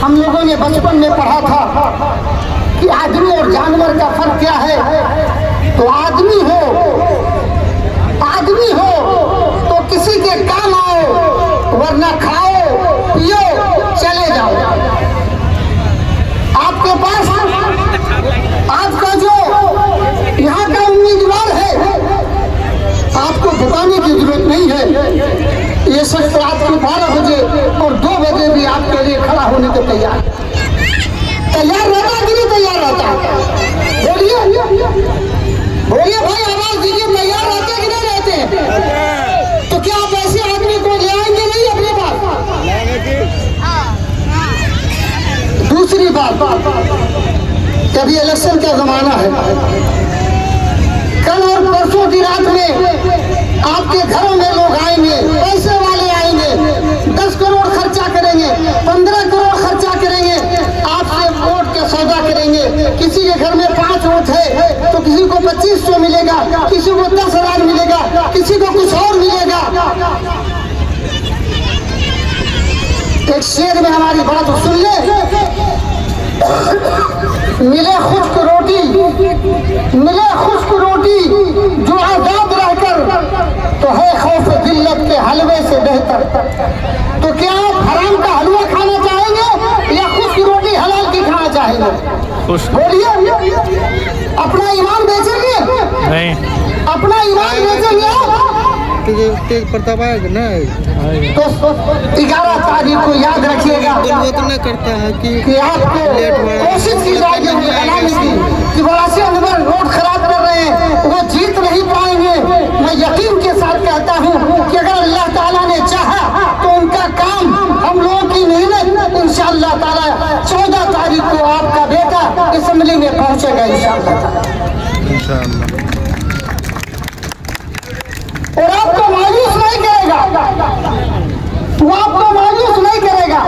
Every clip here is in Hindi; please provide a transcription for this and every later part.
हम लोगों ने बचपन में पढ़ा था कि आदमी और जानवर का फर्क क्या है। तो आदमी हो तो किसी के काम आओ, वरना खाओ पियो चले जाओ। आपके पास आपका जो यहाँ का उम्मीदवार है, आपको बताने की जरूरत नहीं है। ये शख्स रात को 12 बजे और 2 बजे भी आपके लिए खड़ा होने को तैयार रहता कि नहीं तैयार रहता? बोलिए भाई, आवाज दीजिए, तैयार रहते कि नहीं रहते? तो क्या आप ऐसे आदमी को ले आएंगे नहीं अपने पास? दूसरी बात, अभी इलेक्शन का जमाना है। कल और परसों की रात में आपके घरों में लोग आएंगे, पैसे वाले आएंगे, 10 करोड़ खर्चा करेंगे, 15 करोड़ खर्चा करेंगे, आपसे वोट का सौदा करेंगे। किसी के घर में 5 वोट है तो किसी को 2500 मिलेगा, किसी को 10,000 मिलेगा, किसी को कुछ और मिलेगा। एक शेर में हमारी बात सुन ले, मिले खुश्क रोटी जो आजाद रहकर तो है खौफ जिल्लत के हलवे से बेहतर। तो क्या आप हराम का हलवा खाना चाहेंगे या खुश्क रोटी हलाल की खाना चाहेंगे? बोलिए, अपना ईमान बेचेंगे? नहीं, अपना ईमान बेचेंगे? तेज प्रताप आएगा ना तो 11 तारीख को याद रखिएगा। वो तो नहीं करता है कि आपको कोशिश की जाएगी बनाने की कि बड़ासी अनवर रोड खराब कर रहे हैं, वो जीत नहीं पाएंगे। मैं यकीन के साथ कहता हूँ कि अगर अल्लाह ताला ने चाहा तो उनका काम, हम लोगों की मेहनत इंशाअल्लाह ताला 14 तारीख को आपका बेटा असेंबली में पहुंचेगा इंशाअल्लाह। और आपको मायूस नहीं करेगा, वो आपको मायूस नहीं करेगा,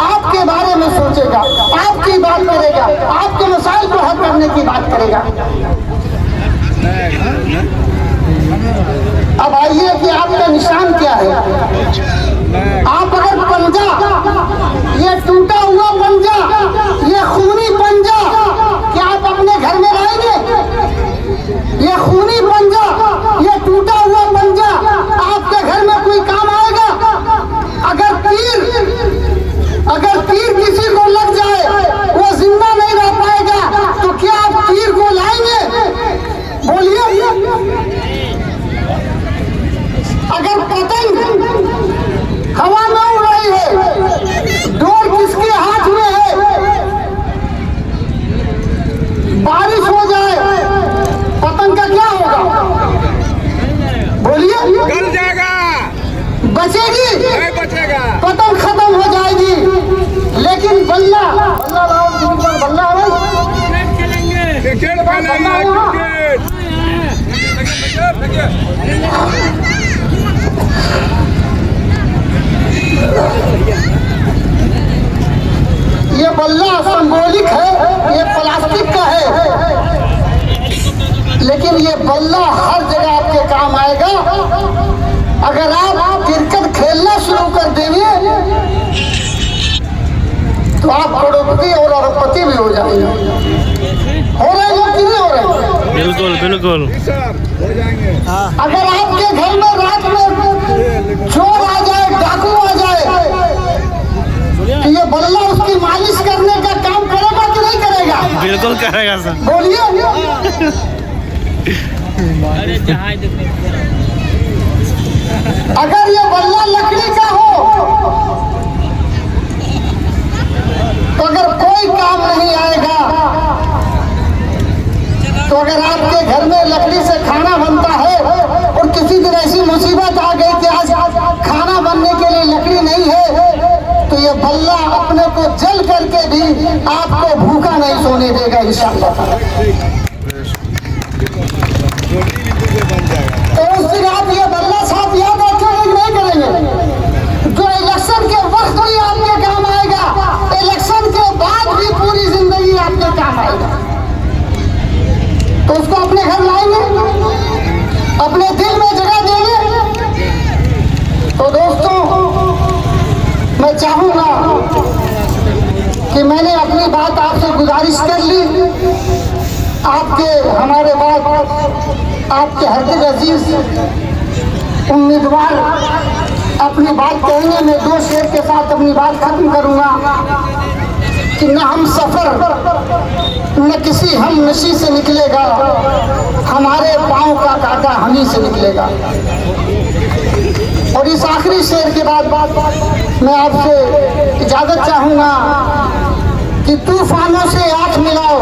आपके बारे में सोचेगा, आपकी बात करेगा, आपके मसाइल को हल करने की बात करेगा। अब आइए कि आपका निशान क्या है। आप अगर पंजा, ये टूटा हुआ पंजा, ये खूनी पंजा, क्या आप अपने घर में लाएंगे? ये खूनी पंजा, ये टूटा हुआ पंजा आपके घर में कोई काम आएगा? अगर तीर किसी को लग जाए, वो जिंदा नहीं रह पाएगा, तो क्या आप तीर को लाएंगे? बोलिए। अगर पतंग हवा में उड़ रही है, डोर किसके हाथ में है? बारिश हो जाए, पतंग का क्या होगा? बोलिए, गल जाएगा, बचेगी? नहीं बचेगा, पतंग खत्म हो जाएगी। लेकिन बल्ला क्रिकेट ये बल्ला सिंबॉलिक है, ये प्लास्टिक का है, लेकिन ये बल्ला हर जगह आपके काम आएगा। अगर आप क्रिकेट खेलना शुरू कर देंगे तो आप करोड़पति और अरबपति भी हो जाएंगे। हो रहे हैं कि नहीं हो रहे? बिल्कुल हो जाएंगे। अगर आपके घर में रात में चोर आ जाए, डाकू आ जाए, तो ये बल्ला उसकी मालिश करने का काम करेगा कि नहीं करेगा? बिल्कुल करेगा सर। बोलिए। अगर ये बल्ला लकड़ी का हो तो अगर कोई काम नहीं आएगा, तो अगर आपके घर में लकड़ी से खाना बनता है और किसी दिन ऐसी मुसीबत आ गई कि आज खाना बनने के लिए लकड़ी नहीं है, तो ये बल्ला अपने को जल करके भी आपको भूखा नहीं सोने देगा इंशाअल्लाह। तो उस दिन आप ये बल्ला साथ याद रखेंगे नहीं करेंगे? जो इलेक्शन के वक्त भी आपके काम आएगा, इलेक्शन के बाद भी पूरी जिंदगी आपके काम आएगा। तो उसको अपने घर लाएंगे, अपने दिल में जगह देंगे। तो दोस्तों, मैं चाहूंगा गुजारिश कर ली। आपके हमारे बाद आपके हरदिल अजीज उम्मीदवार अपनी बात कहेंगे। मैं 2 शेर के साथ अपनी बात खत्म करूंगा कि न हम सफर न किसी हम नशी से निकलेगा, हमारे पांव का कांटा हम ही से निकलेगा। और इस आखिरी शेर के बाद मैं आपसे इजाजत चाहूंगा कि तूफानों से आंख मिलाओ,